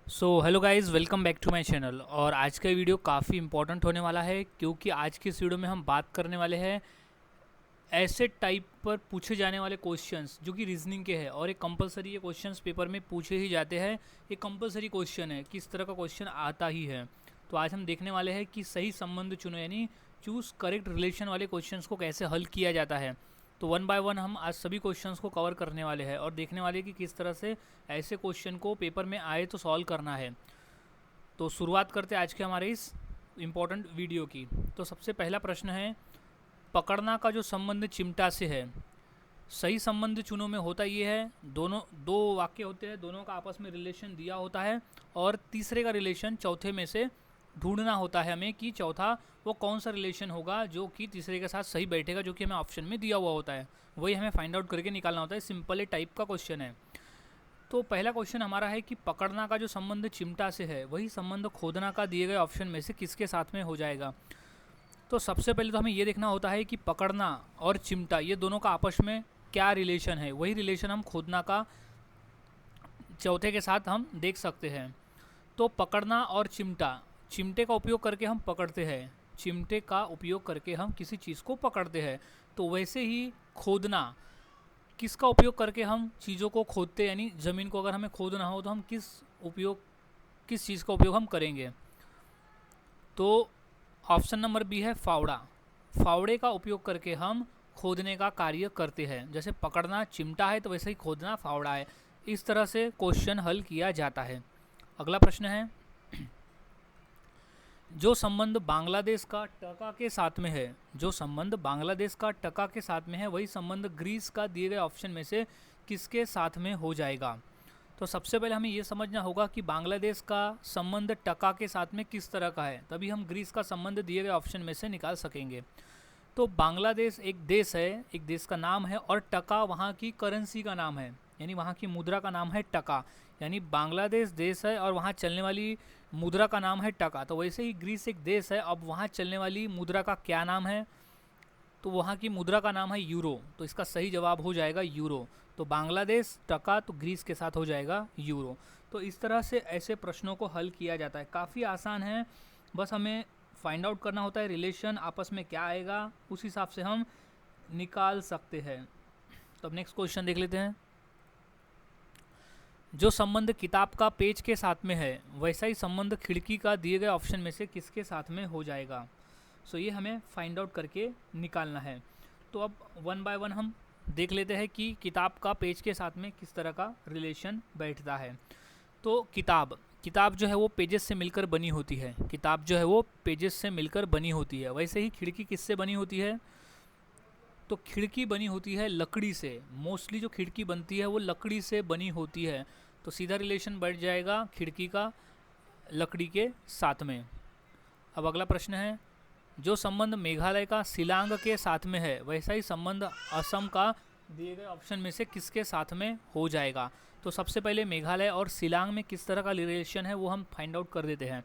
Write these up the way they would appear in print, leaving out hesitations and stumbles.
Hello guys, welcome back to my channel. और आज का वीडियो काफ़ी इंपॉर्टेंट होने वाला है क्योंकि आज की इस वीडियो में हम बात करने वाले हैं ऐसे टाइप पर पूछे जाने वाले क्वेश्चंस जो कि रीजनिंग के हैं और एक कंपलसरी ये क्वेश्चंस पेपर में पूछे ही जाते हैं। ये कंपलसरी क्वेश्चन है, किस तरह का क्वेश्चन आता ही है। तो आज हम देखने वाले हैं कि सही संबंध चुनो, यानी चूज़ करेक्ट रिलेशन वाले क्वेश्चंस को कैसे हल किया जाता है। तो वन बाय वन हम आज सभी क्वेश्चंस को कवर करने वाले हैं और देखने वाले हैं कि किस तरह से ऐसे क्वेश्चन को पेपर में आए तो सॉल्व करना है। तो शुरुआत करते हैं आज के हमारे इस इम्पोर्टेंट वीडियो की। तो सबसे पहला प्रश्न है, पकड़ना का जो संबंध चिमटा से है, सही संबंध चुनो में होता ये है, दोनों दो वाक्य होते हैं, दोनों का आपस में रिलेशन दिया होता है और तीसरे का रिलेशन चौथे में से ढूंढना होता है हमें कि चौथा वो कौन सा रिलेशन होगा जो कि तीसरे के साथ सही बैठेगा, जो कि हमें ऑप्शन में दिया हुआ होता है। वही हमें फाइंड आउट करके निकालना होता है। सिंपल ए टाइप का क्वेश्चन है। तो पहला क्वेश्चन हमारा है कि पकड़ना का जो संबंध चिमटा से है, वही संबंध खोदना का दिए गए ऑप्शन में से किसके साथ में हो जाएगा। तो सबसे पहले तो हमें ये देखना होता है कि पकड़ना और चिमटा ये दोनों का आपस में क्या रिलेशन है। वही रिलेशन हम खोदना का चौथे के साथ हम देख सकते हैं। तो पकड़ना और चिमटा, चिमटे का उपयोग करके हम पकड़ते हैं, चिमटे का उपयोग करके हम किसी चीज़ को पकड़ते हैं। तो वैसे ही खोदना, किसका उपयोग करके हम चीज़ों को खोदते हैं, यानी ज़मीन को अगर हमें खोदना हो तो हम किस चीज़ का उपयोग हम करेंगे। तो ऑप्शन नंबर बी है फावड़ा। फावड़े का उपयोग करके हम खोदने का कार्य करते हैं। जैसे पकड़ना चिमटा है तो वैसे ही खोदना फावड़ा है। इस तरह से क्वेश्चन हल किया जाता है। अगला प्रश्न है, जो संबंध बांग्लादेश का टका के साथ में है, जो संबंध बांग्लादेश का टका के साथ में है, वही संबंध ग्रीस का दिए गए ऑप्शन में से किसके साथ में हो जाएगा। तो सबसे पहले हमें यह समझना होगा कि बांग्लादेश का संबंध टका के साथ में किस तरह का है, तभी हम ग्रीस का संबंध दिए गए ऑप्शन में से निकाल सकेंगे। तो बांग्लादेश एक देश है, एक देश का नाम है, और टका वहाँ की करेंसी का नाम है, यानी वहाँ की मुद्रा का नाम है टका। यानी बांग्लादेश देश है और वहाँ चलने वाली मुद्रा का नाम है टका। तो वैसे ही ग्रीस एक देश है, अब वहाँ चलने वाली मुद्रा का क्या नाम है, तो वहाँ की मुद्रा का नाम है यूरो। तो इसका सही जवाब हो जाएगा यूरो। तो बांग्लादेश टका, तो ग्रीस के साथ हो जाएगा यूरो। तो इस तरह से ऐसे प्रश्नों को हल किया जाता है। काफ़ी आसान है, बस हमें फाइंड आउट करना होता है रिलेशन आपस में क्या आएगा, उस हिसाब से हम निकाल सकते हैं। तो अब नेक्स्ट क्वेश्चन देख लेते हैं। जो संबंध किताब का पेज के साथ में है, वैसा ही संबंध खिड़की का दिए गए ऑप्शन में से किसके साथ में हो जाएगा। सो ये हमें फाइंड आउट करके निकालना है। तो अब वन बाय वन हम देख लेते हैं कि किताब का पेज के साथ में किस तरह का रिलेशन बैठता है। तो किताब जो है वो पेजेस से मिलकर बनी होती है, किताब जो है वो पेजेस से मिलकर बनी होती है। वैसे ही खिड़की किससे बनी होती है, तो खिड़की बनी होती है लकड़ी से। मोस्टली जो खिड़की बनती है वो लकड़ी से बनी होती है। तो सीधा रिलेशन बैठ जाएगा खिड़की का लकड़ी के साथ में। अब अगला प्रश्न है, जो संबंध मेघालय का शिलांग के साथ में है, वैसा ही संबंध असम का दिए गए ऑप्शन में से किसके साथ में हो जाएगा। तो सबसे पहले मेघालय और शिलांग में किस तरह का रिलेशन है वो हम फाइंड आउट कर देते हैं।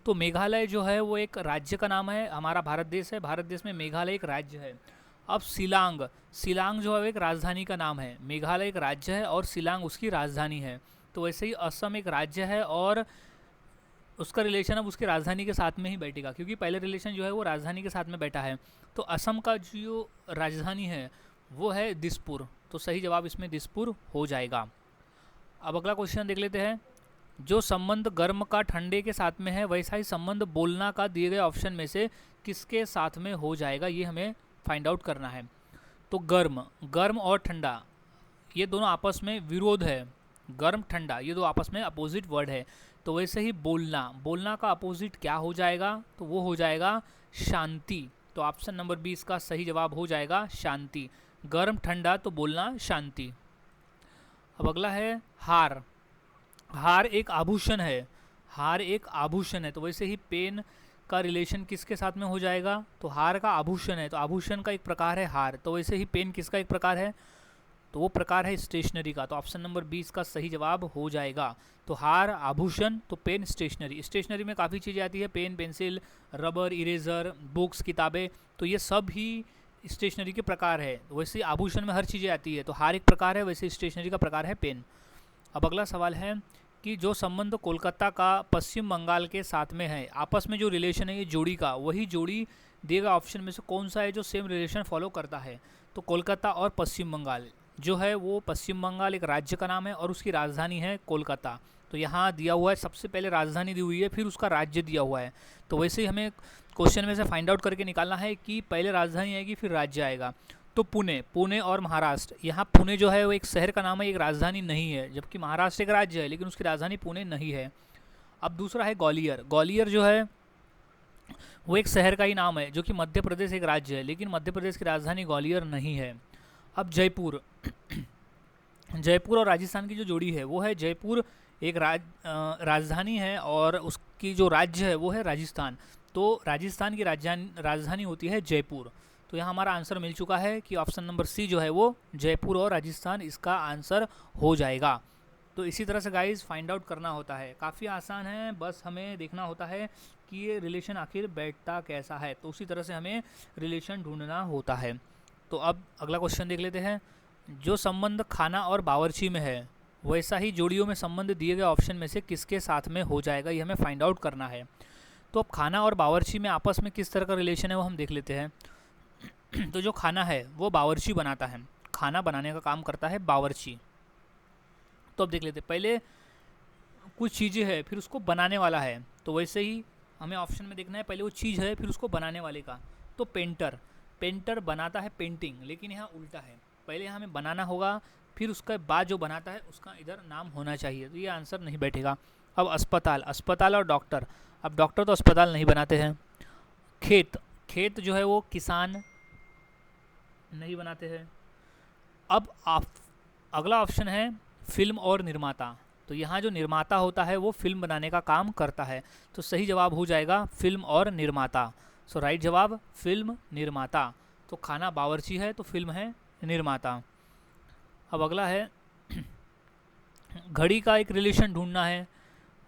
तो मेघालय जो है वो एक राज्य का नाम है, हमारा भारत देश है, भारत देश में मेघालय एक राज्य है। अब शिलांग जो है एक राजधानी का नाम है। मेघालय एक राज्य है और शिलांग उसकी राजधानी है। तो वैसे ही असम एक राज्य है और उसका रिलेशन अब उसकी राजधानी के साथ में ही बैठेगा, क्योंकि पहले रिलेशन जो है वो राजधानी के साथ में बैठा है। तो असम का जो राजधानी है वो है दिसपुर। तो सही जवाब इसमें दिसपुर हो जाएगा। अब अगला क्वेश्चन देख लेते हैं। जो संबंध गर्म का ठंडे के साथ में है, वैसा ही संबंध बोलना का दिए गए ऑप्शन में से किसके साथ में हो जाएगा, ये हमें फाइंड आउट करना है। तो गर्म और ठंडा ये दोनों आपस में विरोध है। गर्म ठंडा ये दो आपस में अपोजिट वर्ड है। तो वैसे ही बोलना का अपोजिट क्या हो जाएगा, तो वो हो जाएगा शांति। तो ऑप्शन नंबर बी इसका सही जवाब हो जाएगा शांति। गर्म ठंडा तो बोलना शांति। अब अगला है हार एक आभूषण है। हार एक आभूषण है, तो वैसे ही पेन का रिलेशन किसके साथ में हो जाएगा। तो हार का आभूषण है, तो आभूषण का एक प्रकार है हार। तो वैसे ही पेन किसका एक प्रकार है, तो वो प्रकार है स्टेशनरी का। तो ऑप्शन नंबर 20 का सही जवाब हो जाएगा। तो हार आभूषण, तो पेन स्टेशनरी। स्टेशनरी में काफ़ी चीज़ें आती है, pen, pencil, rubber, eraser, books, किताबें, तो ये सब ही स्टेशनरी के प्रकार है। वैसे आभूषण में हर चीज़ें आती है। तो हार एक प्रकार है, वैसे स्टेशनरी का प्रकार है पेन। अब अगला सवाल है कि जो संबंध कोलकाता का पश्चिम बंगाल के साथ में है, आपस में जो रिलेशन है ये जोड़ी का, वही जोड़ी दिए गए ऑप्शन में से कौन सा है जो सेम रिलेशन फॉलो करता है। तो कोलकाता और पश्चिम बंगाल जो है वो, पश्चिम बंगाल एक राज्य का नाम है और उसकी राजधानी है कोलकाता। तो यहाँ दिया हुआ है, सबसे पहले राजधानी दी हुई है, फिर उसका राज्य दिया हुआ है। तो वैसे ही हमें क्वेश्चन में से फाइंड आउट करके निकालना है कि पहले राजधानी आएगी फिर राज्य आएगा। तो पुणे, पुणे और महाराष्ट्र, यहाँ पुणे जो है वो एक शहर का नाम है, एक राजधानी नहीं है, जबकि महाराष्ट्र एक राज्य है लेकिन उसकी राजधानी पुणे नहीं है। अब दूसरा है ग्वालियर, ग्वालियर जो है वो एक शहर का ही नाम है जो कि मध्य प्रदेश एक राज्य है, लेकिन मध्य प्रदेश की राजधानी ग्वालियर नहीं है। अब जयपुर, जयपुर और राजस्थान की जो जोड़ी है वो है, जयपुर एक राजधानी है और उसकी जो राज्य है वो है राजस्थान। तो राजस्थान की राजधानी होती है जयपुर। तो यहाँ हमारा आंसर मिल चुका है कि ऑप्शन नंबर सी जो है वो जयपुर और राजस्थान इसका आंसर हो जाएगा। तो इसी तरह से गाइस फाइंड आउट करना होता है, काफ़ी आसान है, बस हमें देखना होता है कि ये रिलेशन आखिर बैठता कैसा है। तो उसी तरह से हमें रिलेशन ढूंढना होता है। तो अब अगला क्वेश्चन देख लेते हैं। जो संबंध खाना और बावर्ची में है, वैसा ही जोड़ियों में संबंध दिए गए ऑप्शन में से किसके साथ में हो जाएगा, ये हमें फाइंड आउट करना है। तो अब खाना और बावर्ची में आपस में किस तरह का रिलेशन है वो हम देख लेते हैं। तो जो खाना है वो बावर्ची बनाता है, खाना बनाने का काम करता है बावर्ची। तो अब देख लेते हैं, पहले कुछ चीज़ें है फिर उसको बनाने वाला है। तो वैसे ही हमें ऑप्शन में देखना है, पहले वो चीज़ है फिर उसको बनाने वाले का। तो पेंटर, पेंटर बनाता है पेंटिंग, लेकिन यहाँ उल्टा है, पहले यहाँ हमें बनाना होगा फिर उसके बाद जो बनाता है उसका इधर नाम होना चाहिए। तो ये आंसर नहीं बैठेगा। अब अस्पताल, अस्पताल और डॉक्टर, अब डॉक्टर तो अस्पताल नहीं बनाते हैं। खेत, खेत जो है वो किसान नहीं बनाते हैं। अब अगला ऑप्शन है फिल्म और निर्माता। तो यहाँ जो निर्माता होता है वो फिल्म बनाने का काम करता है। तो सही जवाब हो जाएगा फिल्म और निर्माता। सो राइट जवाब फिल्म निर्माता। तो खाना बावर्ची है तो फिल्म है निर्माता। अब अगला है घड़ी का एक रिलेशन ढूंढना है।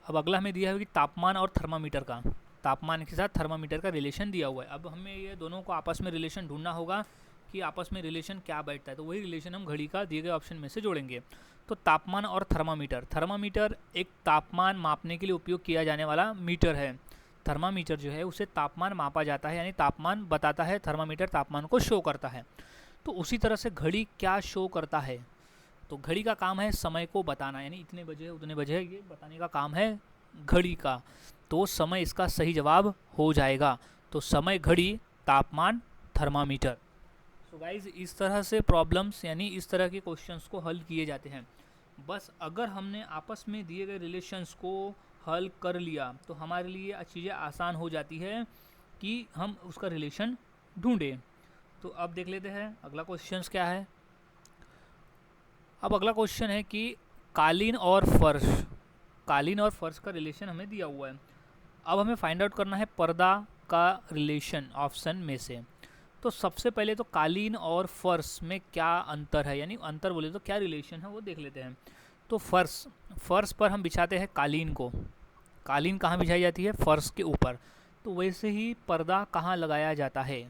अब अगला हमें दिया है कि तापमान और थर्मामीटर का, तापमान के साथ थर्मामीटर का रिलेशन दिया हुआ है। अब हमें ये दोनों को आपस में रिलेशन ढूंढना होगा कि आपस में रिलेशन क्या बैठता है। तो वही रिलेशन हम घड़ी का दिए गए ऑप्शन में से जोड़ेंगे। तो तापमान और थर्मामीटर, थर्मामीटर एक तापमान मापने के लिए उपयोग किया जाने वाला मीटर है। थर्मामीटर जो है उसे तापमान मापा जाता है, यानी तापमान बताता है, थर्मामीटर तापमान को शो करता है। तो उसी तरह से घड़ी क्या शो करता है, तो घड़ी का काम है समय को बताना, यानी इतने बजे उतने बजे ये बताने का काम है घड़ी का। तो समय इसका सही जवाब हो जाएगा। तो समय घड़ी, तापमान थर्मामीटर। सो गाइज इस तरह से प्रॉब्लम्स यानी इस तरह के क्वेश्चंस को हल किए जाते हैं। बस अगर हमने आपस में दिए गए रिलेशंस को हल कर लिया तो हमारे लिए चीज़ें आसान हो जाती है कि हम उसका रिलेशन ढूंढें। तो अब देख लेते हैं अगला क्वेश्चन क्या है। अब अगला क्वेश्चन है कि कालीन और फर्श, कालीन और फर्श का रिलेशन हमें दिया हुआ है। अब हमें फाइंड आउट करना है पर्दा का रिलेशन ऑप्शन में से। तो सबसे पहले तो कालीन और फर्श में क्या अंतर है, यानी अंतर बोले तो क्या रिलेशन है वो देख लेते हैं। तो फर्श, फर्श पर हम बिछाते हैं कालीन को, कालीन कहाँ बिछाई जाती है, फर्श के ऊपर। तो वैसे ही पर्दा कहाँ लगाया जाता है,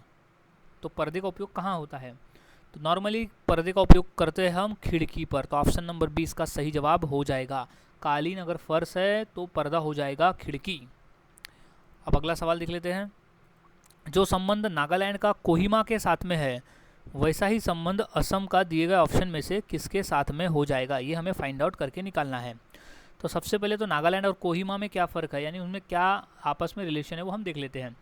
तो पर्दे का उपयोग कहाँ होता है, तो नॉर्मली पर्दे का उपयोग करते हैं हम खिड़की पर। तो ऑप्शन नंबर 20 का सही जवाब हो जाएगा। कालीन अगर फर्श है तो पर्दा हो जाएगा खिड़की। अब अगला सवाल देख लेते हैं। जो संबंध नागालैंड का कोहिमा के साथ में है, वैसा ही संबंध असम का दिए गए ऑप्शन में से किसके साथ में हो जाएगा, ये हमें फाइंड आउट करके निकालना है। तो सबसे पहले तो नागालैंड और कोहिमा में क्या फ़र्क है, यानी उनमें क्या आपस में रिलेशन है वो हम देख लेते हैं।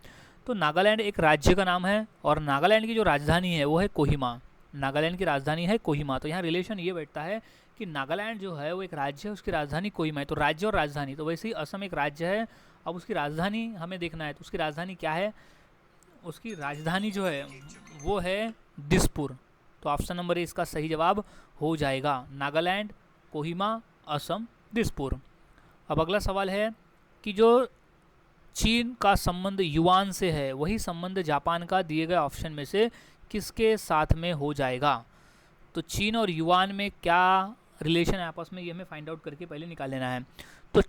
तो नागालैंड एक राज्य का नाम है और नागालैंड की जो राजधानी है वो है कोहिमा, नागालैंड की राजधानी है कोहिमा। तो यहाँ रिलेशन ये बैठता है कि नागालैंड जो है वो एक राज्य है, उसकी राजधानी कोहिमा है। तो राज्य और राजधानी, तो वैसे ही असम एक राज्य है, अब उसकी राजधानी हमें देखना है। तो उसकी राजधानी क्या है, उसकी राजधानी जो है वो है दिसपुर। तो ऑप्शन नंबर ए इसका सही जवाब हो जाएगा, नागालैंड, कोहिमा, असम, दिसपुर। अब अगला सवाल है कि जो चीन का संबंध युआन से है, वही संबंध जापान का दिए गए ऑप्शन में से किसके साथ में हो जाएगा। तो चीन और युआन में क्या रिलेशन है आपस में, ये हमें फाइंड आउट करके पहले निकाल लेना है। तो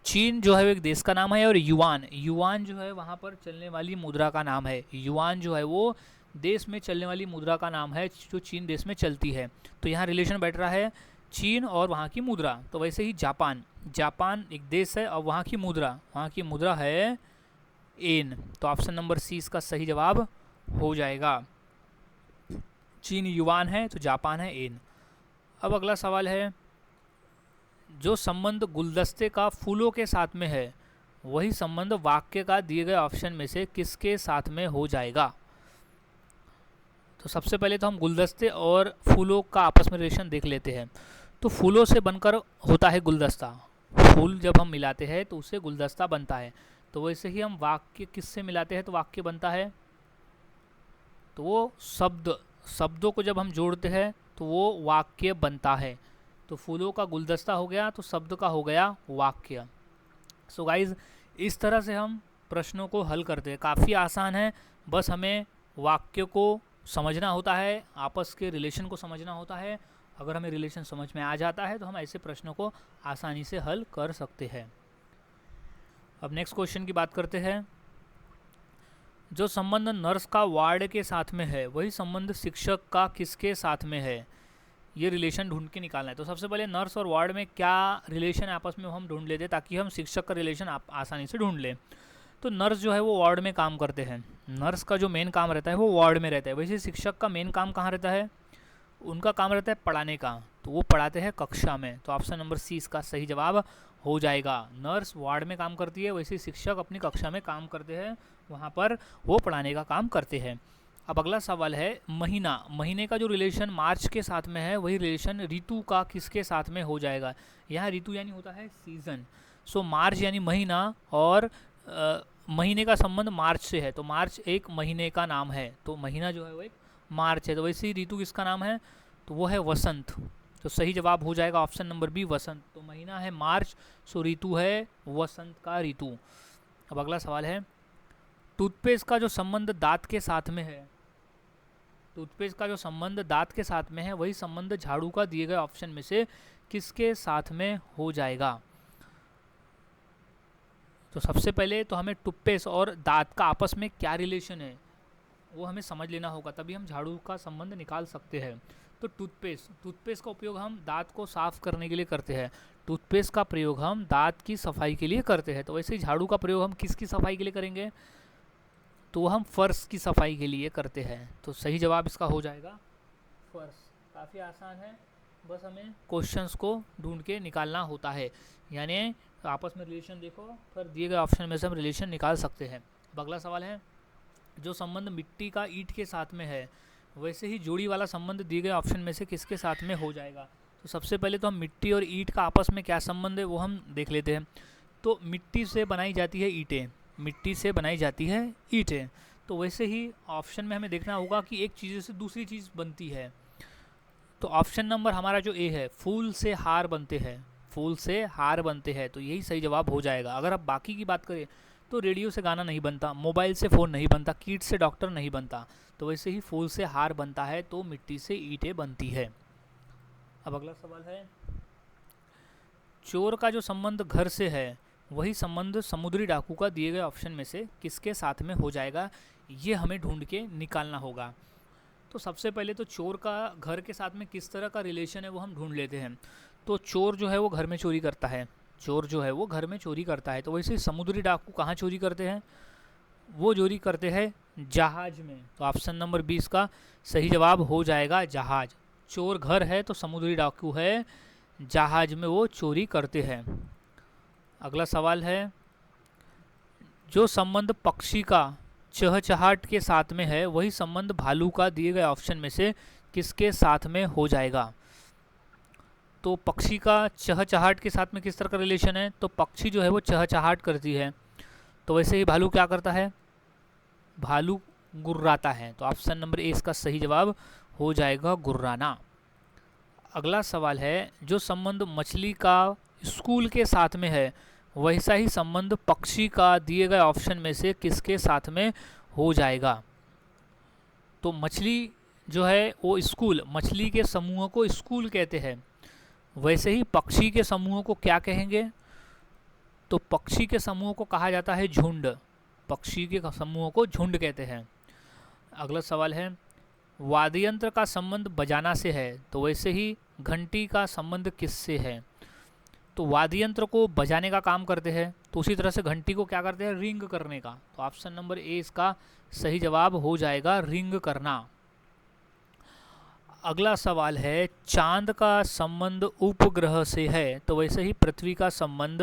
चीन जो है एक देश का नाम है और युआन जो है वहाँ पर चलने वाली मुद्रा का नाम है। युआन जो है वो देश में चलने वाली मुद्रा का नाम है जो चीन देश में चलती है। तो यहाँ रिलेशन बैठ रहा है चीन और वहाँ की मुद्रा। तो वैसे ही जापान, जापान एक देश है और वहाँ की मुद्रा है येन। तो ऑप्शन नंबर सी इसका सही जवाब हो जाएगा। चीन युआन है तो जापान है येन। अब अगला सवाल है, जो संबंध गुलदस्ते का फूलों के साथ में है वही संबंध वाक्य का दिए गए ऑप्शन में से किसके साथ में हो जाएगा। तो सबसे पहले तो हम गुलदस्ते और फूलों का आपस में रिलेशन देख लेते हैं। तो फूलों से बनकर होता है गुलदस्ता, फूल जब हम मिलाते हैं तो उससे गुलदस्ता बनता है। तो वैसे ही हम वाक्य किससे मिलाते हैं तो वाक्य बनता है, तो वो शब्दों को जब हम जोड़ते हैं तो वो वाक्य बनता है। तो फूलों का गुलदस्ता हो गया तो शब्द का हो गया वाक्य। सो गाइज, इस तरह से हम प्रश्नों को हल करते हैं। काफ़ी आसान है, बस हमें वाक्य को समझना होता है, आपस के रिलेशन को समझना होता है। अगर हमें रिलेशन समझ में आ जाता है तो हम ऐसे प्रश्नों को आसानी से हल कर सकते हैं। अब नेक्स्ट क्वेश्चन की बात करते हैं। जो संबंध नर्स का वार्ड के साथ में है वही संबंध शिक्षक का किसके साथ में है, ये रिलेशन ढूंढ के निकालना है। तो सबसे पहले नर्स और वार्ड में क्या रिलेशन है आपस में हम ढूंढ लेते हैं ताकि हम शिक्षक का रिलेशन आसानी से ढूंढ लें। तो नर्स जो है वो वार्ड में काम करते हैं, नर्स का जो मेन काम रहता है वो वार्ड में रहता है। वैसे शिक्षक का मेन काम कहाँ रहता है, उनका काम रहता है पढ़ाने का, तो वो पढ़ाते हैं कक्षा में। तो ऑप्शन नंबर सी इसका सही जवाब हो जाएगा। नर्स वार्ड में काम करती है, वैसे शिक्षक अपनी कक्षा में काम करते हैं, वहाँ पर वो पढ़ाने का काम करते हैं। अब अगला सवाल है, महीने का जो रिलेशन मार्च के साथ में है वही रिलेशन ऋतु का किसके साथ में हो जाएगा। यहाँ ऋतु यानी होता है सीजन। सो मार्च यानी महीना और महीने का संबंध मार्च से है, तो मार्च एक महीने का नाम है, तो महीना जो है वो एक मार्च है। तो वैसे ही ऋतु किसका नाम है, तो वो है वसंत। तो सही जवाब हो जाएगा ऑप्शन नंबर बी वसंत। तो महीना है मार्च, सो ऋतु है वसंत का ऋतु। अब अगला सवाल है, टूथपेस्ट का जो संबंध दांत के साथ में है, टूथपेस्ट का जो संबंध दांत के साथ में है वही संबंध झाड़ू का दिए गए ऑप्शन में से किसके साथ में हो जाएगा। तो सबसे पहले तो हमें टूथपेस्ट और दांत का आपस में क्या रिलेशन है वो हमें समझ लेना होगा, तभी हम झाड़ू का संबंध निकाल सकते हैं। तो टूथपेस्ट का उपयोग हम दांत को साफ करने के लिए करते हैं, टूथपेस्ट का प्रयोग हम दांत की सफाई के लिए करते हैं। तो वैसे ही झाड़ू का प्रयोग हम किसकी सफाई के लिए करेंगे, तो हम फर्श की सफाई के लिए करते हैं। तो सही जवाब इसका हो जाएगा फर्श। काफ़ी आसान है, बस हमें क्वेश्चंस को ढूंढ के निकालना होता है, यानी आपस में रिलेशन देखो फिर दिए गए ऑप्शन में से हम रिलेशन निकाल सकते हैं। अगला सवाल है, जो संबंध मिट्टी का ईंट के साथ में है वैसे ही जोड़ी वाला संबंध दिए गए ऑप्शन में से किसके साथ में हो जाएगा। तो सबसे पहले तो हम मिट्टी और ईंट का आपस में क्या संबंध है वो हम देख लेते हैं। तो मिट्टी से बनाई जाती है ईंटें, मिट्टी से बनाई जाती है ईंटें। तो वैसे ही ऑप्शन में हमें देखना होगा कि एक चीज़ से दूसरी चीज़ बनती है। तो ऑप्शन नंबर हमारा जो ए है, फूल से हार बनते हैं, फूल से हार बनते हैं, तो यही सही जवाब हो जाएगा। अगर आप बाकी की बात करें तो रेडियो से गाना नहीं बनता, मोबाइल से फ़ोन नहीं बनता, कीट से डॉक्टर नहीं बनता। तो वैसे ही फूल से हार बनता है तो मिट्टी से ईंटें बनती है। अब अगला सवाल है, चोर का जो संबंध घर से है वही संबंध समुद्री डाकू का दिए गए ऑप्शन में से किसके साथ में हो जाएगा, ये हमें ढूंढ के निकालना होगा। तो सबसे पहले तो चोर का घर के साथ में किस तरह का रिलेशन है वो हम ढूंढ लेते हैं। तो चोर जो है वो घर में चोरी करता है, चोर जो है वो घर में चोरी करता है। तो वैसे समुद्री डाकू कहाँ चोरी करते हैं, वो चोरी करते हैं जहाज में। तो ऑप्शन नंबर 20 का सही जवाब हो जाएगा जहाज। चोर घर है तो समुद्री डाकू है जहाज में वो चोरी करते हैं। अगला सवाल है, जो संबंध पक्षी का चहचहाट के साथ में है वही संबंध भालू का दिए गए ऑप्शन में से किसके साथ में हो जाएगा। तो पक्षी का चहचहाट के साथ में किस तरह का रिलेशन है, तो पक्षी जो है वो चहचहाट करती है, तो वैसे ही भालू क्या करता है, भालू गुर्राता है। तो ऑप्शन नंबर ए इसका सही जवाब हो जाएगा गुर्राना। अगला सवाल है, जो संबंध मछली का स्कूल के साथ में है वैसा ही संबंध पक्षी का दिए गए ऑप्शन में से किसके साथ में हो जाएगा। तो मछली जो है वो स्कूल, मछली के समूह को स्कूल कहते हैं, वैसे ही पक्षी के समूह को क्या कहेंगे, तो पक्षी के समूह को कहा जाता है झुंड, पक्षी के समूह को झुंड कहते हैं। अगला सवाल है, वाद्य यंत्र का संबंध बजाना से है तो वैसे ही घंटी का संबंध किससे है। तो वाद्य यंत्र को बजाने का काम करते हैं, तो उसी तरह से घंटी को क्या करते हैं, रिंग करने का। तो ऑप्शन नंबर ए इसका सही जवाब हो जाएगा, रिंग करना। अगला सवाल है, चांद का संबंध उपग्रह से है, तो वैसे ही पृथ्वी का संबंध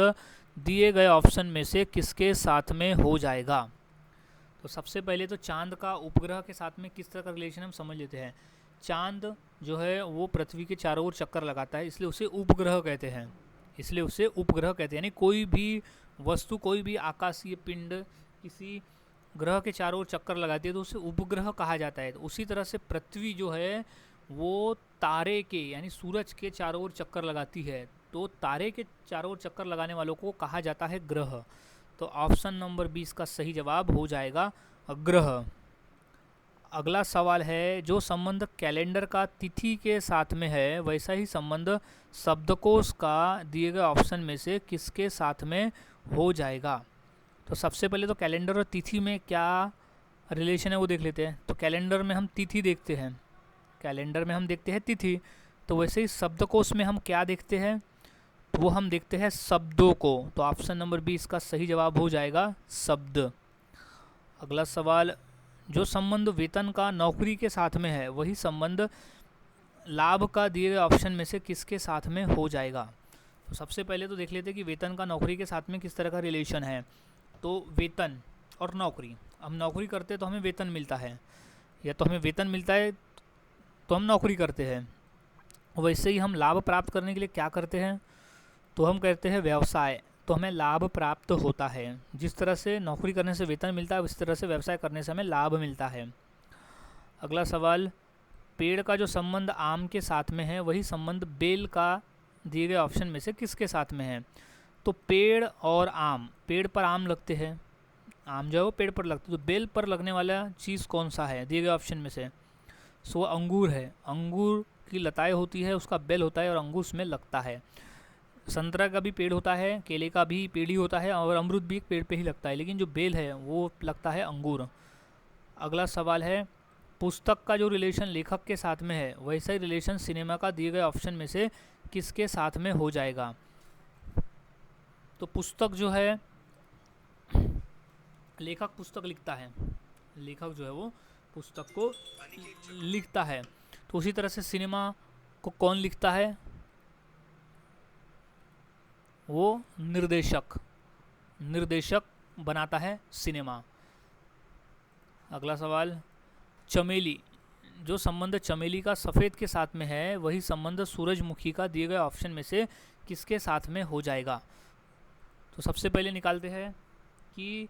दिए गए ऑप्शन में से किसके साथ में हो जाएगा। तो सबसे पहले तो चांद का उपग्रह के साथ में किस तरह का रिलेशन हम समझ लेते हैं। चांद जो है वो पृथ्वी के चारों ओर चक्कर लगाता है, इसलिए उसे उपग्रह कहते हैं, इसलिए उसे उपग्रह कहते हैं। यानी कोई भी वस्तु, कोई भी आकाशीय पिंड किसी ग्रह के चारों ओर चक्कर लगाती है तो उसे उपग्रह कहा जाता है। तो उसी तरह से पृथ्वी जो है वो तारे के यानी सूरज के चारों ओर चक्कर लगाती है, तो तारे के चारों ओर चक्कर लगाने वालों को कहा जाता है ग्रह। तो ऑप्शन नंबर 20 का सही जवाब हो जाएगा ग्रह। अगला सवाल है, जो संबंध कैलेंडर का तिथि के साथ में है वैसा ही संबंध शब्दकोश का दिए गए ऑप्शन में से किसके साथ में हो जाएगा। तो सबसे पहले तो कैलेंडर और तिथि में क्या रिलेशन है वो देख लेते हैं। तो कैलेंडर में हम तिथि देखते हैं, कैलेंडर में हम देखते हैं तिथि, तो वैसे ही शब्दकोश में हम क्या देखते हैं, तो वो हम देखते हैं शब्दों को। तो ऑप्शन नंबर 20 का सही जवाब हो जाएगा शब्द। अगला सवाल, जो संबंध वेतन का नौकरी के साथ में है वही संबंध लाभ का दिए गए ऑप्शन में से किसके साथ में हो जाएगा। तो सबसे पहले तो देख लेते हैं कि वेतन का नौकरी के साथ में किस तरह का रिलेशन है। तो वेतन और नौकरी, हम नौकरी करते हैं तो हमें वेतन मिलता है, या तो हमें वेतन मिलता है तो हम नौकरी करते हैं। वैसे ही हम लाभ प्राप्त करने के लिए क्या करते हैं, तो हम करते हैं व्यवसाय, तो हमें लाभ प्राप्त होता है। जिस तरह से नौकरी करने से वेतन मिलता है उस तरह से व्यवसाय करने से हमें लाभ मिलता है। अगला सवाल, पेड़ का जो संबंध आम के साथ में है वही संबंध बेल का दिए गए ऑप्शन में से किसके साथ में है। तो पेड़ और आम, पेड़ पर आम लगते हैं, आम जो है वो पेड़ पर लगते हैं, तो बेल पर लगने वाला चीज़ कौन सा है दिए गए ऑप्शन में से। सो अंगूर है, अंगूर की लताएं होती है, उसका बेल होता है और अंगूर उसमें लगता है। संतरा का भी पेड़ होता है, केले का भी पेड़ ही होता है और अमरूद भी एक पेड़ पे ही लगता है, लेकिन जो बेल है वो लगता है अंगूर। अगला सवाल है, पुस्तक का जो रिलेशन लेखक के साथ में है वैसा ही रिलेशन सिनेमा का दिए गए ऑप्शन में से किसके साथ में हो जाएगा। तो पुस्तक जो है, लेखक पुस्तक लिखता है, लेखक जो है वो पुस्तक को लिखता है, तो उसी तरह से सिनेमा को कौन लिखता है, वो निर्देशक, निर्देशक बनाता है सिनेमा। अगला सवाल, चमेली, जो संबंध चमेली का सफ़ेद के साथ में है वही संबंध सूरजमुखी का दिए गए ऑप्शन में से किसके साथ में हो जाएगा। तो सबसे पहले निकालते हैं कि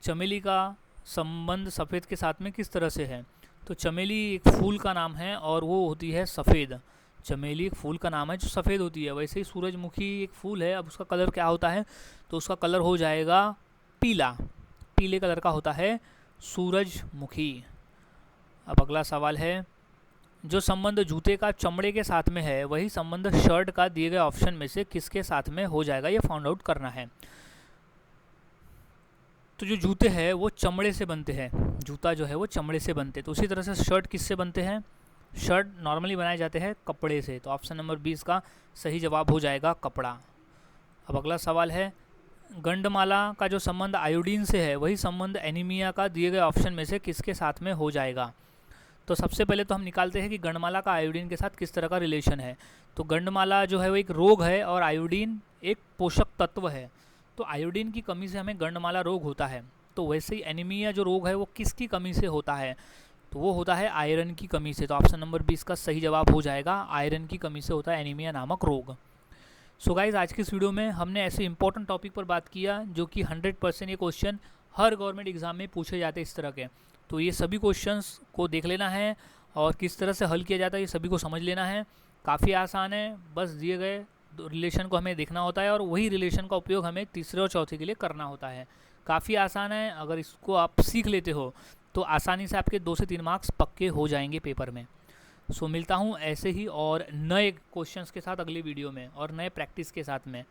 चमेली का संबंध सफ़ेद के साथ में किस तरह से है। तो चमेली एक फूल का नाम है और वो होती है सफ़ेद, चमेली एक फूल का नाम है जो सफ़ेद होती है। वैसे ही सूरजमुखी एक फूल है, अब उसका कलर क्या होता है, तो उसका कलर हो जाएगा पीला, पीले कलर का होता है सूरजमुखी। अब अगला सवाल है, जो संबंध जूते का चमड़े के साथ में है वही संबंध शर्ट का दिए गए ऑप्शन में से किसके साथ में हो जाएगा, ये फाउंड आउट करना है। तो जो जूते हैं वो चमड़े से बनते हैं, जूता जो है वो चमड़े से बनते हैं, तो उसी तरह से शर्ट किससे बनते हैं, शर्ट नॉर्मली बनाए जाते हैं कपड़े से। तो ऑप्शन नंबर 20 का सही जवाब हो जाएगा कपड़ा। अब अगला सवाल है, गंडमाला का जो संबंध आयोडीन से है वही संबंध एनीमिया का दिए गए ऑप्शन में से किसके साथ में हो जाएगा। तो सबसे पहले तो हम निकालते हैं कि गंडमाला का आयोडीन के साथ किस तरह का रिलेशन है। तो गंडमाला जो है वो एक रोग है और आयोडीन एक पोषक तत्व है, तो आयोडीन की कमी से हमें गंडमाला रोग होता है। तो वैसे ही एनीमिया जो रोग है वो किसकी कमी से होता है, तो वो होता है आयरन की कमी से। तो ऑप्शन नंबर 20 का सही जवाब हो जाएगा, आयरन की कमी से होता है एनीमिया नामक रोग। सो गाइज, आज की इस वीडियो में हमने ऐसे इंपॉर्टेंट टॉपिक पर बात किया जो कि 100% ये क्वेश्चन हर गवर्नमेंट एग्जाम में पूछे जाते हैं इस तरह के। तो ये सभी क्वेश्चंस को देख लेना है और किस तरह से हल किया जाता है ये सभी को समझ लेना है। काफ़ी आसान है, बस दिए गए रिलेशन को हमें देखना होता है और वही रिलेशन का उपयोग हमें तीसरे और चौथे के लिए करना होता है। काफ़ी आसान है, अगर इसको आप सीख लेते हो तो आसानी से आपके 2 से 3 मार्क्स पक्के हो जाएंगे पेपर में। सो मिलता हूँ ऐसे ही और नए क्वेश्चंस के साथ अगली वीडियो में और नए प्रैक्टिस के साथ में।